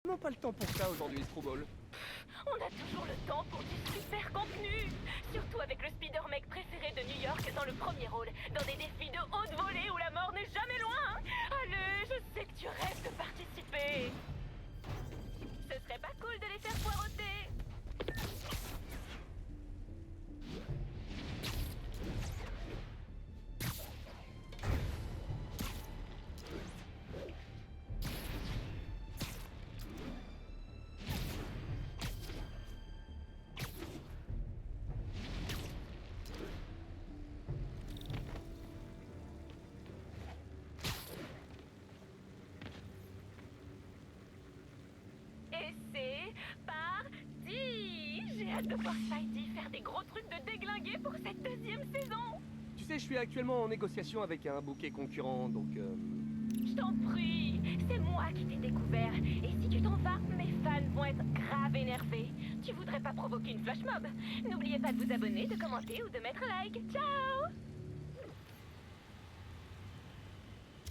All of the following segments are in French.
Non, pas le temps pour ça aujourd'hui, Screwball. On a toujours le temps pour du super contenu. Surtout avec le Spider-Mec préféré de New York dans le premier rôle, dans des défis de haute volée où la mort n'est jamais loin. Allez, je sais que tu rêves de participer. Ce serait pas cool de les faire poireauter. Et c'est parti! J'ai hâte de voir Spidey faire des gros trucs de déglinguer pour cette deuxième saison. Tu sais, je suis actuellement en négociation avec un bouquet concurrent, donc Je t'en prie, c'est moi qui t'ai découvert. Et si tu t'en vas, mes fans vont être grave énervés. Tu voudrais pas provoquer une flash mob? N'oubliez pas de vous abonner, de commenter ou de mettre un like. Ciao!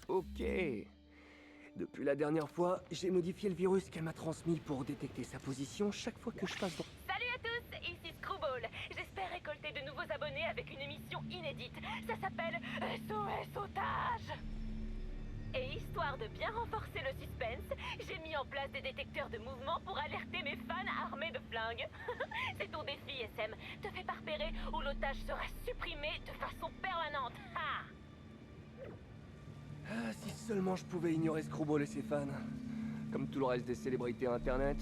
Ok. Depuis la dernière fois, j'ai modifié le virus qu'elle m'a transmis pour détecter sa position chaque fois que je passe dans... Salut à tous, ici Screwball. J'espère récolter de nouveaux abonnés avec une émission inédite. Ça s'appelle SOS Otage. Et histoire de bien renforcer le suspense, j'ai mis en place des détecteurs de mouvement pour alerter mes fans armés de flingues. C'est ton défi, SM. Te fais pas repérer ou l'otage sera supprimé de façon permanente. Ha! Ah, si seulement je pouvais ignorer Screwball et ses fans. Comme tout le reste des célébrités internet.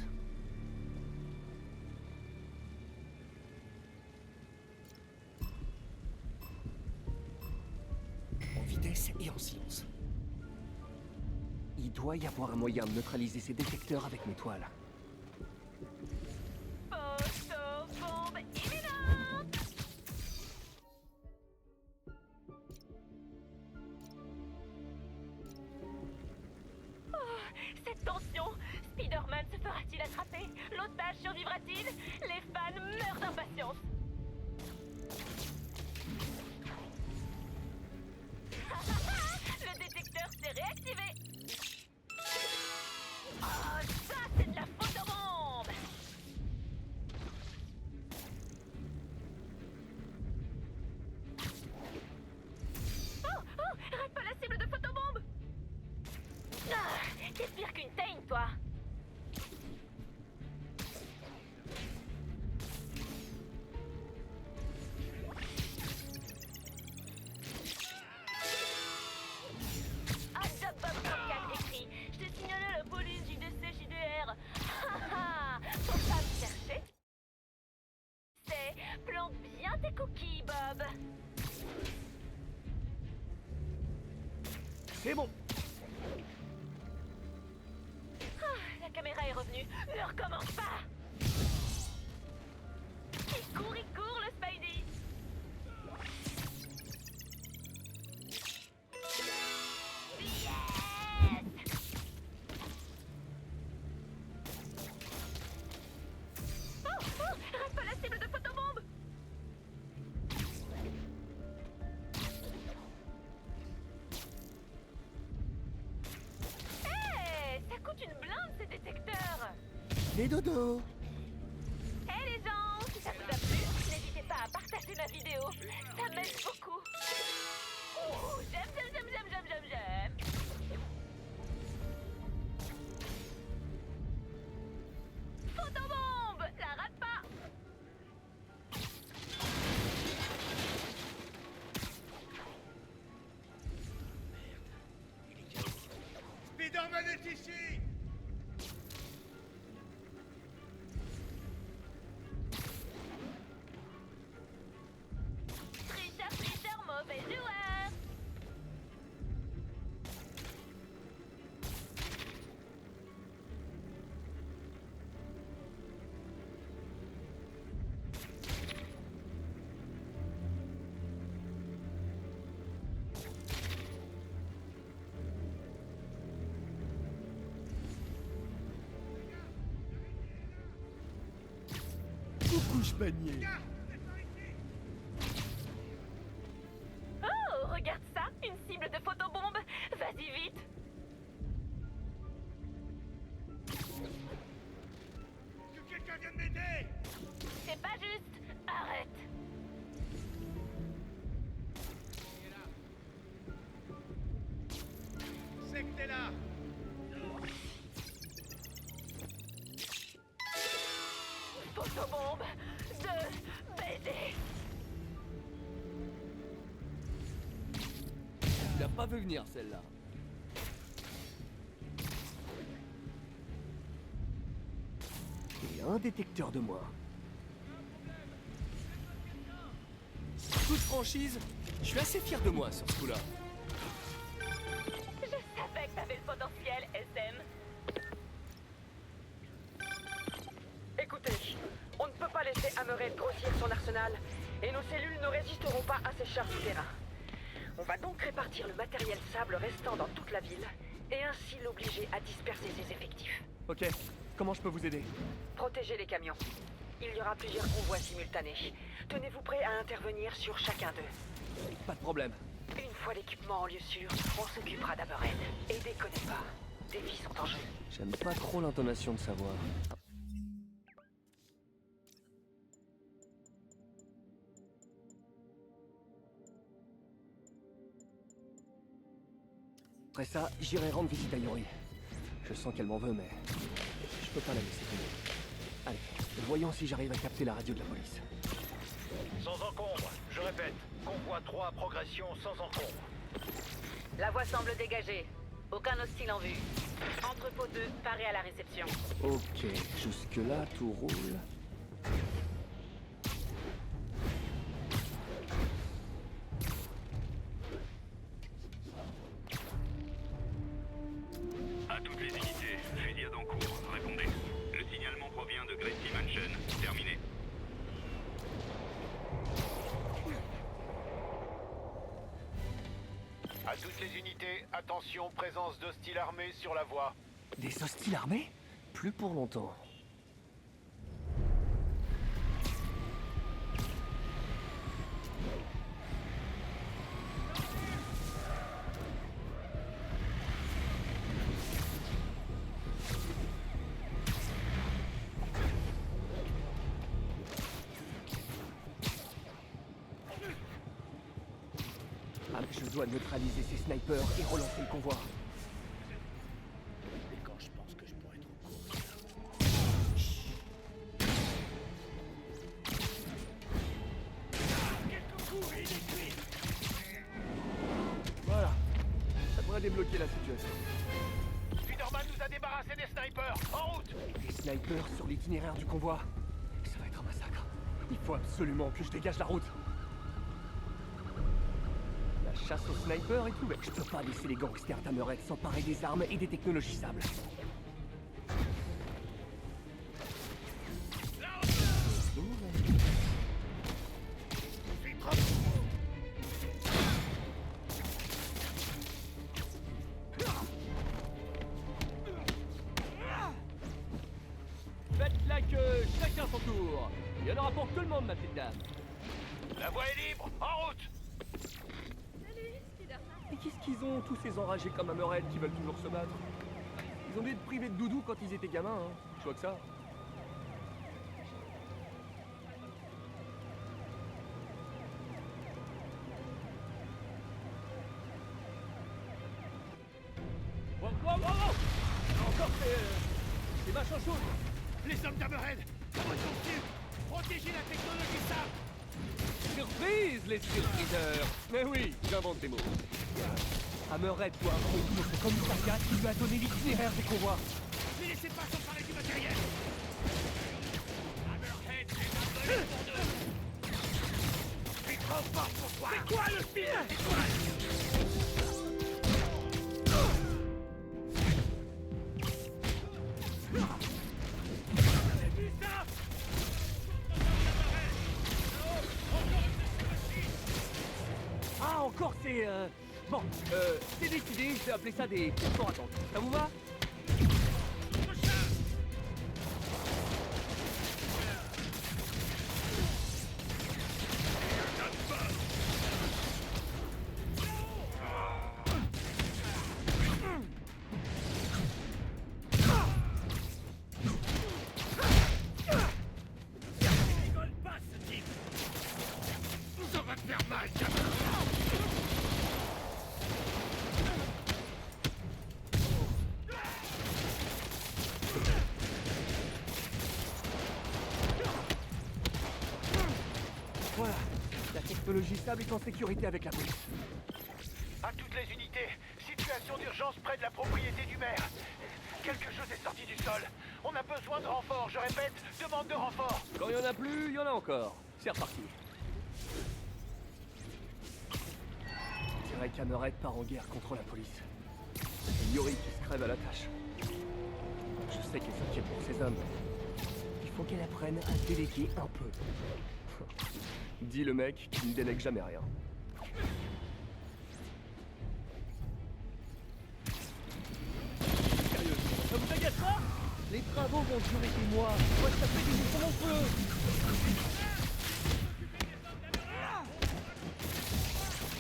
En vitesse et en silence. Il doit y avoir un moyen de neutraliser ces détecteurs avec mes toiles. Photobombe imminente! Oh, cette tension! Spider-Man se fera-t-il attraper? L'otage survivra-t-il? Les fans meurent d'impatience! Le détecteur s'est réactivé! Oh, ça c'est de la photobombe! Oh, rate pas la cible de photobombe! Ah, t'es pire qu'une teigne, toi! Ah, Job Bob 34 écrit. Je t'ai signalé à la police JDC JDR. Ah ah, faut pas me chercher. C'est plante bien tes cookies, Bob. C'est bon! La caméra est revenue. Ne recommence pas. Il court, le Spidey. Yes! Oh, rate pas la cible de photobombe. Hey, ça coûte une blinde ces détecteurs. Les dodos! Hey les gens, si ça vous a plu, n'hésitez pas à partager ma vidéo. Ça m'aide beaucoup. Oh, j'aime. Photobombe, la rate pas. Spider-Man est ici! Tricheur, mauvais joueur. Couche panier! Oh, regarde ça, une cible de photobombe. Vas-y vite. autobombe, de baiser. Tu l'as pas vu venir, celle-là. Et un détecteur de moins. Toute franchise, je suis assez fier de moi sur ce coup-là. Je savais que t'avais le potentiel, SM. Écoutez, on ne peut pas laisser Hammerhead grossir son arsenal, et nos cellules ne résisteront pas à ces chars souterrains. On va donc répartir le matériel sable restant dans toute la ville, et ainsi l'obliger à disperser ses effectifs. Ok, comment je peux vous aider? Protégez les camions. Il y aura plusieurs convois simultanés. Tenez-vous prêts à intervenir sur chacun d'eux. Pas de problème. Une fois l'équipement en lieu sûr, on s'occupera d'Hammerhead. Et déconnez pas, des vies sont en jeu. J'aime pas trop l'intonation de sa voix. Après ça, j'irai rendre visite à Yuri. Je sens qu'elle m'en veut, mais je peux pas la laisser tomber. Allez, voyons si j'arrive à capter la radio de la police. Sans encombre, je répète. Convoi 3, progression sans encombre. La voie semble dégagée. Aucun hostile en vue. Entrepôt 2, paré à la réception. Ok, jusque-là, tout roule. À toutes les unités, fusillade en cours, répondez. Le signalement provient de Gracie Mansion. Terminé. À toutes les unités, attention, présence d'hostiles armés sur la voie. Des hostiles armés? Plus pour longtemps. Ah, mais je dois neutraliser ces snipers et relancer le convoi. Et quand je pense que je pourrais trop quelques coups et il est cuit. Voilà. Ça devrait débloquer la situation. Spider-Man nous a débarrassé des snipers. En route. Des snipers sur l'itinéraire du convoi. Ça va être un massacre. Il faut absolument que je dégage la route. La chasse aux snipers et tout, mais je peux pas laisser les gangsters d'Hammerhead s'emparer des armes et des technologies sables. Faites la queue, chacun son tour. Il y en aura pour tout le monde, ma petite dame. La voie est libre. En route. Et qu'est-ce qu'ils ont, tous ces enragés comme Hammerhead qui veulent toujours se battre? Ils ont dû être privés de doudou quand ils étaient gamins, hein. Je vois que ça. Wow, wow, wow, wow. Encore c'est vachement chaud. Les hommes d'Hammerhead. Attention. Protégez la technologie sable. Surprise, les surpriseurs. Mais oui, j'invente des mots. Hammerhead doit affronter notre commissariat qui lui a donné l'itinéraire des convois. Ne laissez pas s'emparer du matériel. Hammerhead est un pour deux. C'est trop fort pour toi. C'est quoi le pire? Ah, encore c'est... Bon, c'est décidé, je vais appeler ça des temps attente. Ça vous va? Rigole pas, ce type. Ça va te faire mal, gamin. technologie sable est en sécurité avec la police. À toutes les unités, situation d'urgence près de la propriété du maire. Quelque chose est sorti du sol. On a besoin de renfort, je répète, demande de renfort. Quand il y en a plus, il y en a encore. C'est reparti. On dirait qu'Hammerhead part en guerre contre la police. C'est Yuri qui se crève à la tâche. Je sais qu'elle s'inquiète pour ses hommes. Il faut qu'elle apprenne à déléguer un peu. Dit le mec qui ne délègue jamais rien. Sérieusement, ça vous agace pas? Les travaux vont durer des mois. Moi, ça fait des jours mon feu.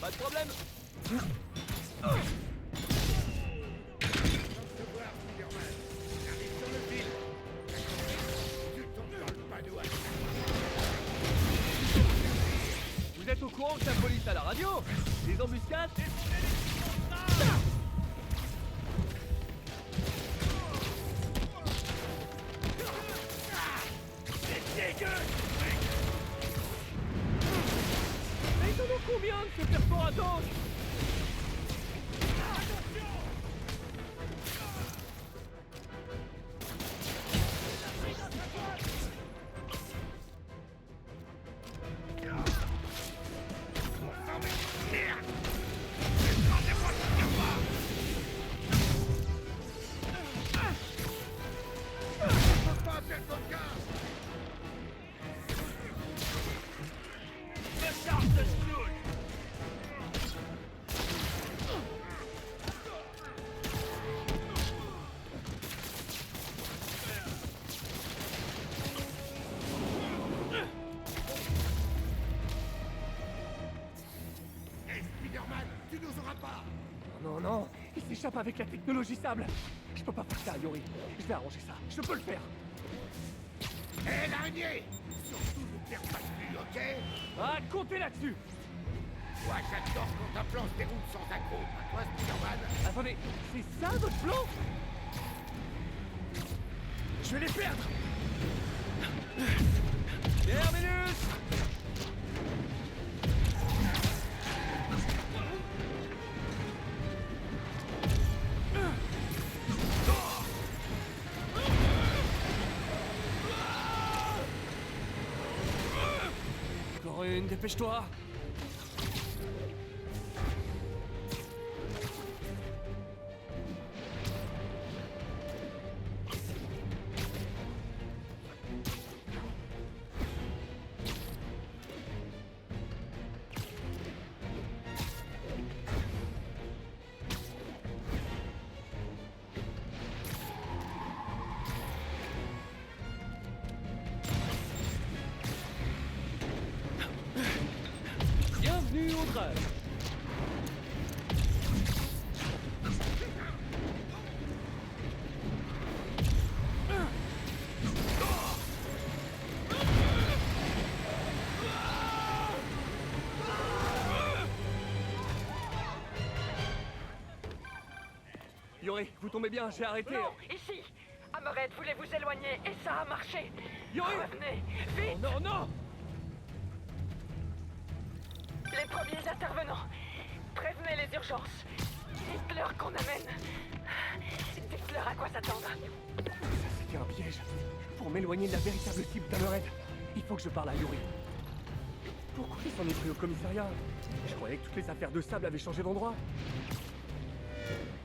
Pas de problème. Vous êtes au courant que la police a la radio? Les embuscades? Mais ils en ont combien de ce serpent à tank? Non, non, il s'échappe avec la technologie sable. Je peux pas faire ça, Yuri. Je vais arranger ça. Je peux le faire. Hé, l'araignée! Surtout ne perds pas de vue, ok? Ah, comptez là-dessus. Moi, j'adore quand un plan se déroule sans accro. À toi, Spider-Man. Attendez, c'est ça votre plan? Je vais les perdre. Terminus! Encore une, dépêche-toi! Bienvenue au drive. Yuri, vous tombez bien, j'ai arrêté. Non, ici. Hammerhead voulait vous éloigner et ça a marché. Yuri! Revenez, vite. Oh non, non! Les premiers intervenants. Prévenez les urgences. Dites-leur qu'on amène. Dites-leur à quoi s'attendre. Ça, c'était un piège. Pour m'éloigner de la véritable cible d'Hammerhead, il faut que je parle à Yuri. Pourquoi il s'en est pris au commissariat? Je croyais que toutes les affaires de sable avaient changé d'endroit.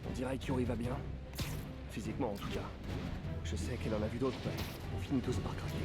On dirait que Yuri va bien. Physiquement, en tout cas. Je sais qu'elle en a vu d'autres, mais on finit tous par craquer.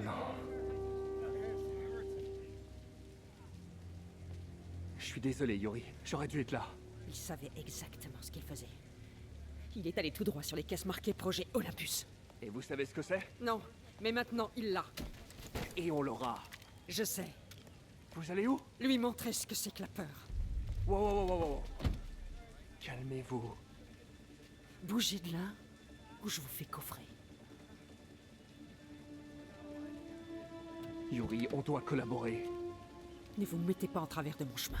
non. Je suis désolé, Yuri. J'aurais dû être là. Il savait exactement ce qu'il faisait. Il est allé tout droit sur les caisses marquées Projet Olympus. Et vous savez ce que c'est? Non, mais maintenant il l'a. Et on l'aura. Je sais. Vous allez où? Lui montrer ce que c'est que la peur. Wow. Calmez-vous. Bougez de là, ou je vous fais coffrer. Yuri, on doit collaborer. Ne vous mettez pas en travers de mon chemin.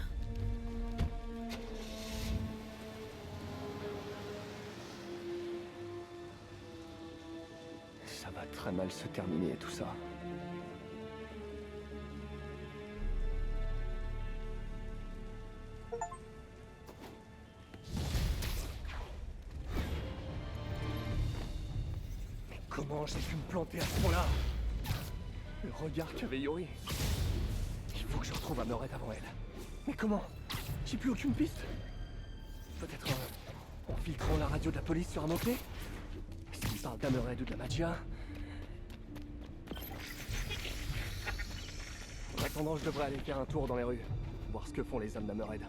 Ça va très mal se terminer, tout ça. Mais comment j'ai pu me planter à ce point-là? Le regard qu'avait Yuri. Il faut que je retrouve Hammerhead avant elle. Mais comment? J'ai plus aucune piste. Peut-être en filtrant la radio de la police sur un mot-clé? S'il parle d'Hammerhead ou de la Magia. En attendant, je devrais aller faire un tour dans les rues. Voir ce que font les hommes d'Hammerhead.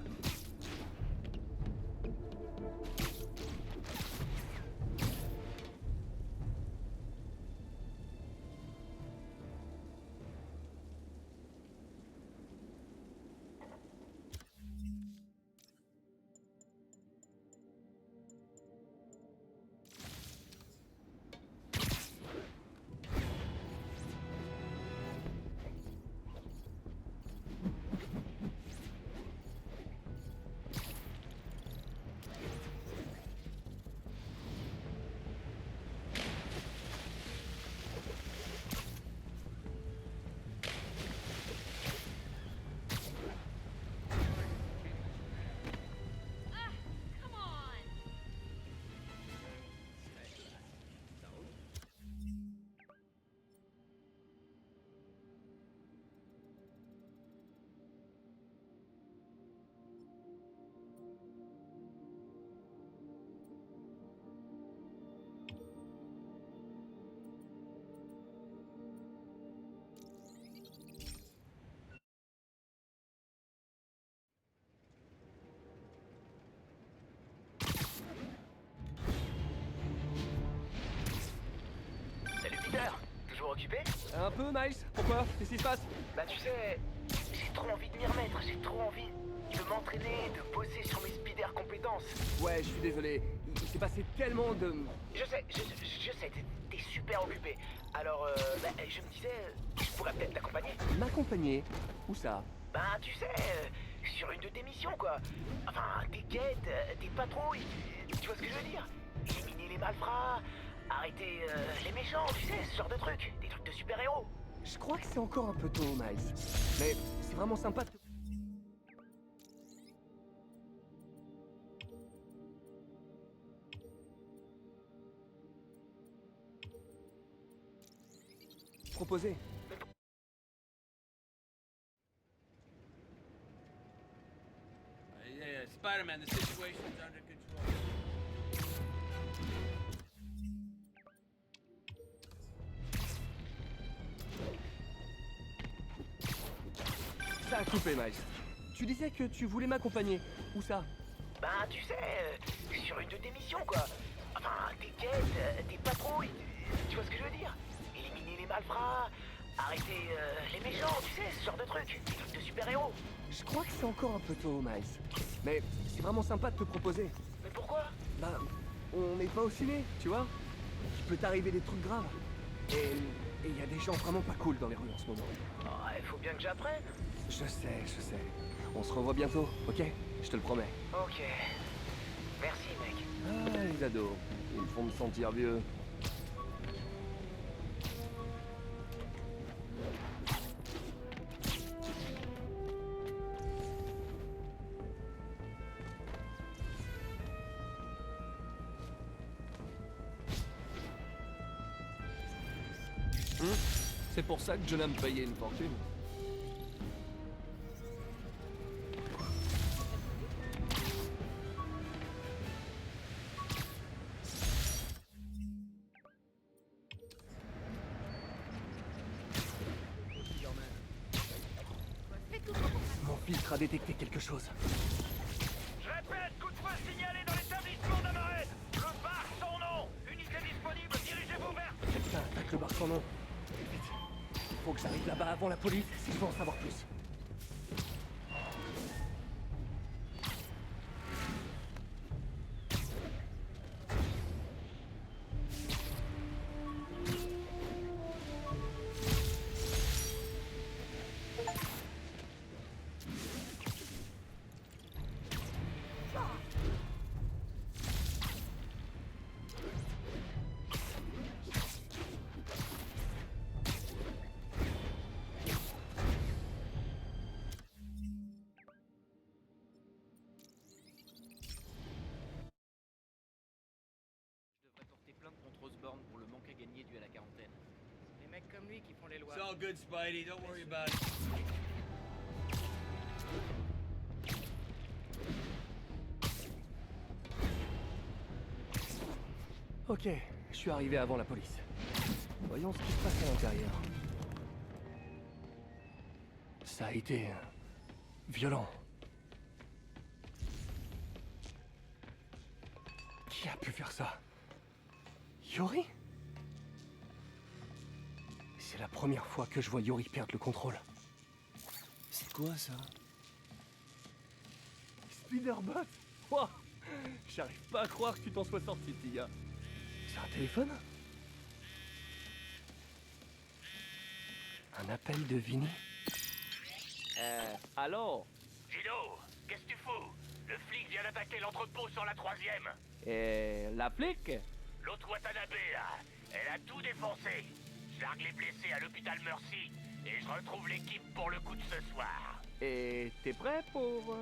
Salut Peter, toujours occupé? Un peu, Miles? Pourquoi? Qu'est-ce qui se passe? Bah tu sais, j'ai trop envie de m'y remettre, j'ai trop envie de m'entraîner, de bosser sur mes speeder compétences. Ouais, je suis désolé. Il s'est passé tellement de... Je sais, t'es super occupé. Alors, je me disais, je pourrais peut-être t'accompagner. M'accompagner? Où ça? Bah tu sais, sur une de tes missions quoi. Enfin, tes quêtes, tes patrouilles, tu vois ce que je veux dire? Éliminer les malfrats, arrêter les méchants, tu sais, ce genre de trucs. Des trucs de super-héros. Je crois que c'est encore un peu tôt, Miles. Mais c'est vraiment sympa de... proposer. Yeah, Spider-Man, the situation's under control. Ça a coupé, Miles. Tu disais que tu voulais m'accompagner. Où ça? Bah tu sais, sur une de tes missions quoi. Enfin, tes quêtes, tes patrouilles, tu vois ce que je veux dire? Éliminer les malfrats, arrêter les méchants, tu sais, ce genre de trucs. Des trucs de super-héros. Je crois que c'est encore un peu tôt, Miles. Mais c'est vraiment sympa de te proposer. Mais pourquoi? Bah, on n'est pas au ciné, tu vois? Il peut t'arriver des trucs graves. Et il y a des gens vraiment pas cool dans les rues en ce moment. Oh, il faut bien que j'apprenne. Je sais. On se revoit bientôt, ok? Je te le promets. Ok. Merci mec. Ah, les ados. Ils me font me sentir vieux. C'est pour ça que je l'aime payer une fortune. peut-être à détecter quelque chose. Je répète, coup de feu signalé dans l'établissement d'Amaret. Le bar sans nom. Unité disponible, dirigez-vous vers... Quelqu'un attaque le bar sans nom. Vite. Il faut que j'arrive là-bas avant la police si je veux en savoir plus. Je devrais porter plainte contre Osborne pour le manque à gagner dû à la quarantaine. Les mecs comme lui qui font les lois. It's all good, Spidey. Don't worry about it. Ok, je suis arrivé avant la police. Voyons ce qui se passe à l'intérieur. Ça a été violent. Qui a pu faire ça? Yori? C'est la première fois que je vois Yori perdre le contrôle. C'est quoi ça? Spiderbot? Wow. J'arrive pas à croire que tu t'en sois sorti, petit gars. C'est un téléphone? Un appel de Vinny? Allô? Gino, qu'est-ce que tu fous? Le flic vient d'attaquer l'entrepôt sur la 3e. La flic? L'autre Watanabe, là, elle a tout défoncé. Je largue les blessés à l'hôpital Mercy et je retrouve l'équipe pour le coup de ce soir. Et t'es prêt pour...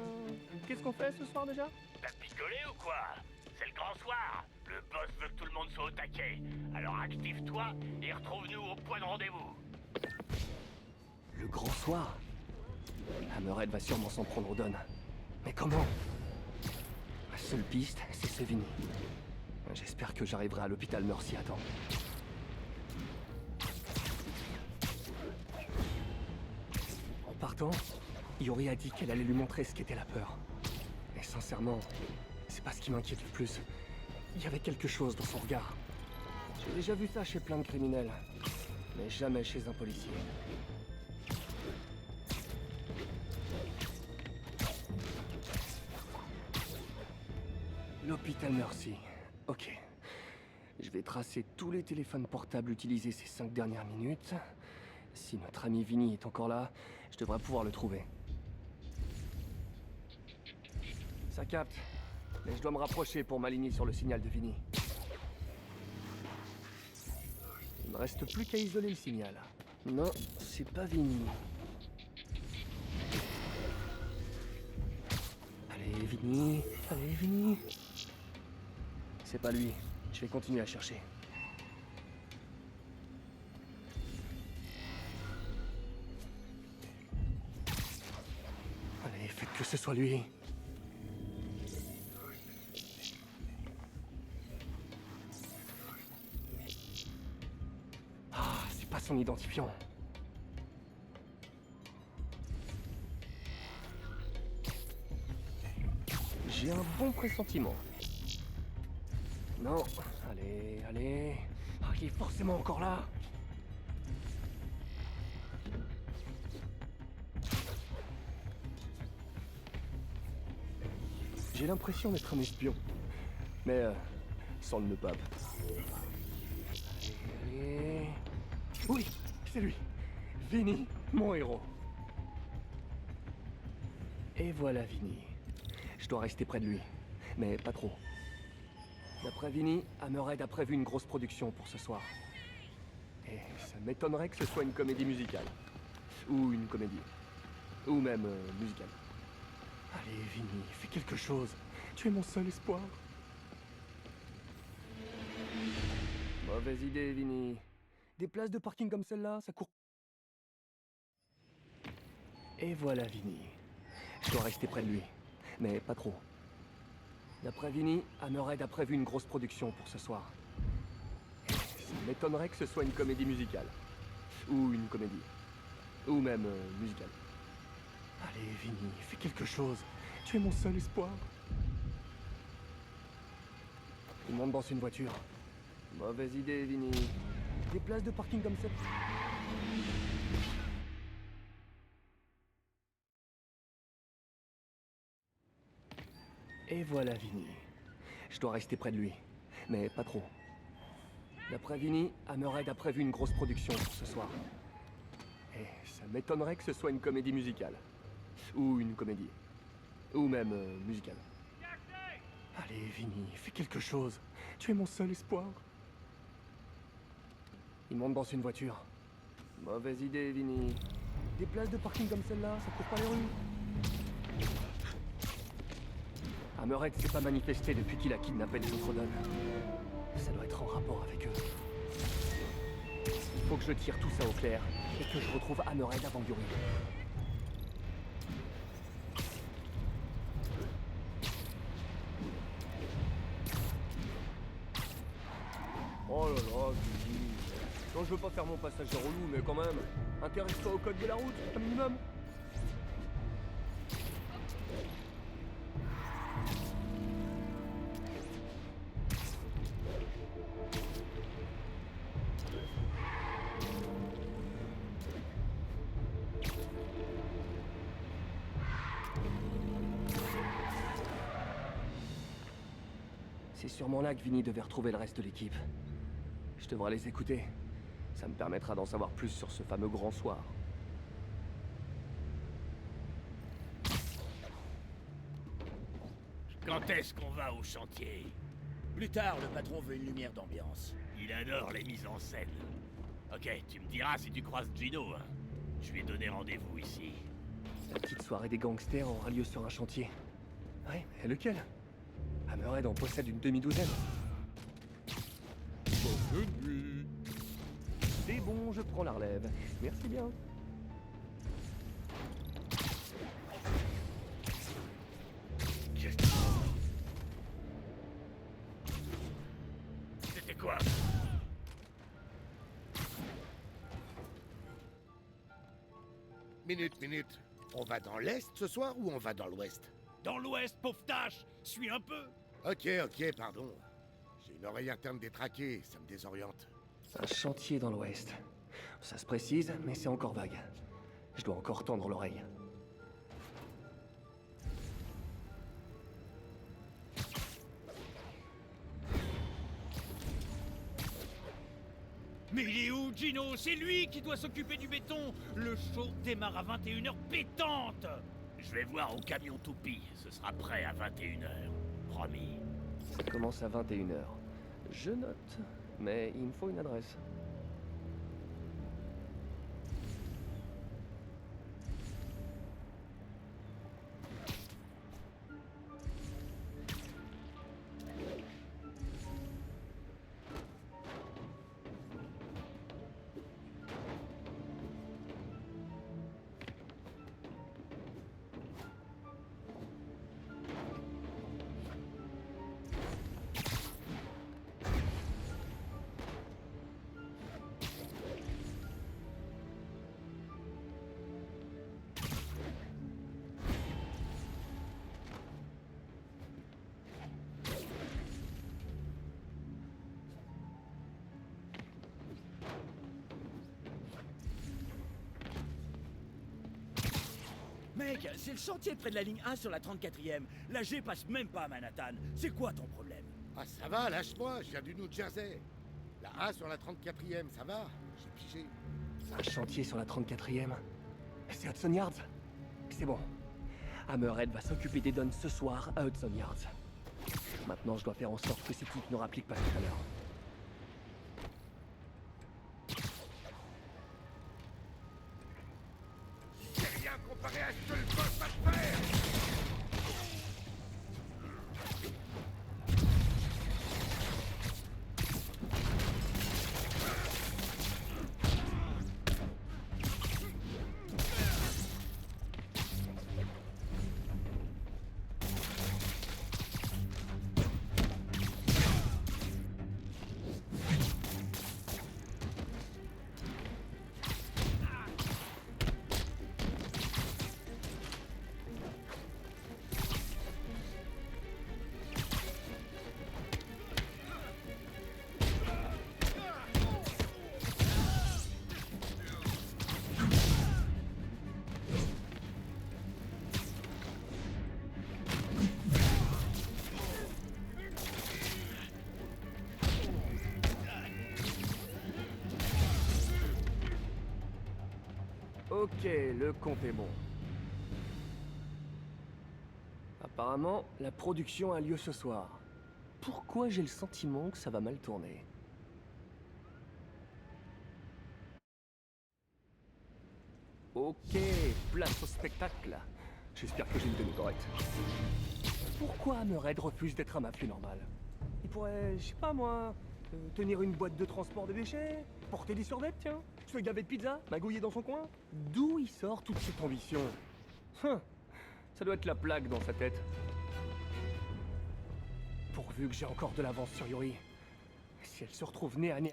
Qu'est-ce qu'on fait ce soir déjà? T'as picolé ou quoi? C'est le grand soir. Le boss veut que tout le monde soit au taquet. Alors active-toi et retrouve-nous au point de rendez-vous. Le grand soir? Hammerhead va sûrement s'en prendre aux donnes. Mais comment? Ma seule piste, c'est ce Vinny. J'espère que j'arriverai à l'hôpital Mercy à temps. En partant, Yori a dit qu'elle allait lui montrer ce qu'était la peur. Et sincèrement, c'est pas ce qui m'inquiète le plus. Il y avait quelque chose dans son regard. J'ai déjà vu ça chez plein de criminels, mais jamais chez un policier. L'hôpital Mercy. Ok. Je vais tracer tous les téléphones portables utilisés ces 5 dernières minutes. Si notre ami Vinny est encore là, je devrais pouvoir le trouver. Ça capte. Mais je dois me rapprocher pour m'aligner sur le signal de Vinny. Il me reste plus qu'à isoler le signal. Non, c'est pas Vinny. Allez, Vinny. Allez, Vinny. C'est pas lui. Je vais continuer à chercher. Allez, faites que ce soit lui. Ah, c'est pas son identifiant. J'ai un bon pressentiment. Non, allez, allez. Ah, il est forcément encore là. J'ai l'impression d'être un espion. Mais sans le nœud-pape. Allez, allez. Oui, c'est lui. Vinny, mon héros. Et voilà Vinny. Je dois rester près de lui. Mais pas trop. D'après Vinny, Hammerhead a prévu une grosse production pour ce soir. Et ça m'étonnerait que ce soit une comédie musicale. Ou une comédie. Ou même musicale. Allez, Vinny, fais quelque chose. Tu es mon seul espoir. Mauvaise idée, Vinny. Des places de parking comme celle-là, ça court... Et voilà Vinny. Je dois rester près de lui. Mais pas trop. D'après Vinny, Hammerhead a prévu une grosse production pour ce soir. Et ça m'étonnerait que ce soit une comédie musicale. Ou une comédie. Ou même musicale. Allez, Vinny, fais quelque chose. Tu es mon seul espoir. Il monte dans une voiture. Mauvaise idée, Vinny. Des places de parking comme ça. Et voilà Vinny. Je dois rester près de lui. Mais pas trop. D'après Vinny, Hammerhead a prévu une grosse production pour ce soir. Et ça m'étonnerait que ce soit une comédie musicale. Ou une comédie. Ou même musicale. Allez, Vinny, fais quelque chose. Tu es mon seul espoir. Il monte dans une voiture. Mauvaise idée, Vinny. Des places de parking comme celle-là, ça court pas les rues. Hammerhead s'est pas manifesté depuis qu'il a kidnappé les autres Dons. Ça doit être en rapport avec eux. Il faut que je tire tout ça au clair et que je retrouve Hammerhead avant Yuri. Oh là là, Vinny. Non, je veux pas faire mon passager relou, mais quand même, intéresse-toi au code de la route, un minimum. C'est sûrement là que Vinny devait retrouver le reste de l'équipe. Je devrais les écouter. Ça me permettra d'en savoir plus sur ce fameux grand soir. Quand est-ce qu'on va au chantier? Plus tard, le patron veut une lumière d'ambiance. Il adore les mises en scène. Ok, tu me diras si tu croises Gino, hein. Je lui ai donné rendez-vous ici. La petite soirée des gangsters aura lieu sur un chantier. Ouais, et lequel? Hammerhead en possède une demi-douzaine. Bonne nuit. C'est bon, je prends la relève. Merci bien. C'était quoi? Minute. On va dans l'Est ce soir ou on va dans l'Ouest? Dans l'ouest, pauvre tâche! Suis un peu! Ok, pardon. J'ai une oreille interne détraquée, ça me désoriente. Un chantier dans l'ouest. Ça se précise, mais c'est encore vague. Je dois encore tendre l'oreille. Mais il est où, Gino? C'est lui qui doit s'occuper du béton! Le show démarre à 21h pétante! Je vais voir au camion toupie, ce sera prêt à 21h. Promis. Ça commence à 21h. Je note, mais il me faut une adresse. Mec, c'est le chantier près de la ligne 1 sur la 34e. La G passe même pas à Manhattan. C'est quoi ton problème? Ah ça va, lâche-moi, je viens du New Jersey. La A sur la 34e, ça va? J'ai pigé. Un chantier sur la 34e. C'est Hudson Yards. C'est bon. Hammerhead va s'occuper des Dons ce soir à Hudson Yards. Maintenant, je dois faire en sorte que ces types ne rappliquent pas tout à l'heure. C'est rien comparé à ce que le boss va te faire! Ok, le compte est bon. Apparemment, la production a lieu ce soir. Pourquoi j'ai le sentiment que ça va mal tourner? Ok, place au spectacle. J'espère que j'ai une tenue correcte. Pourquoi Hammerhead refuse d'être un mafieux normal? Il pourrait, je sais pas moi, tenir une boîte de transport de déchets, porter des survêtements, tiens, se faire gaver de pizza, magouiller dans son coin. D'où il sort toute cette ambition? Ça doit être la plaque dans sa tête. Pourvu que j'ai encore de l'avance sur Yuri. Si elle se retrouve nez à nez...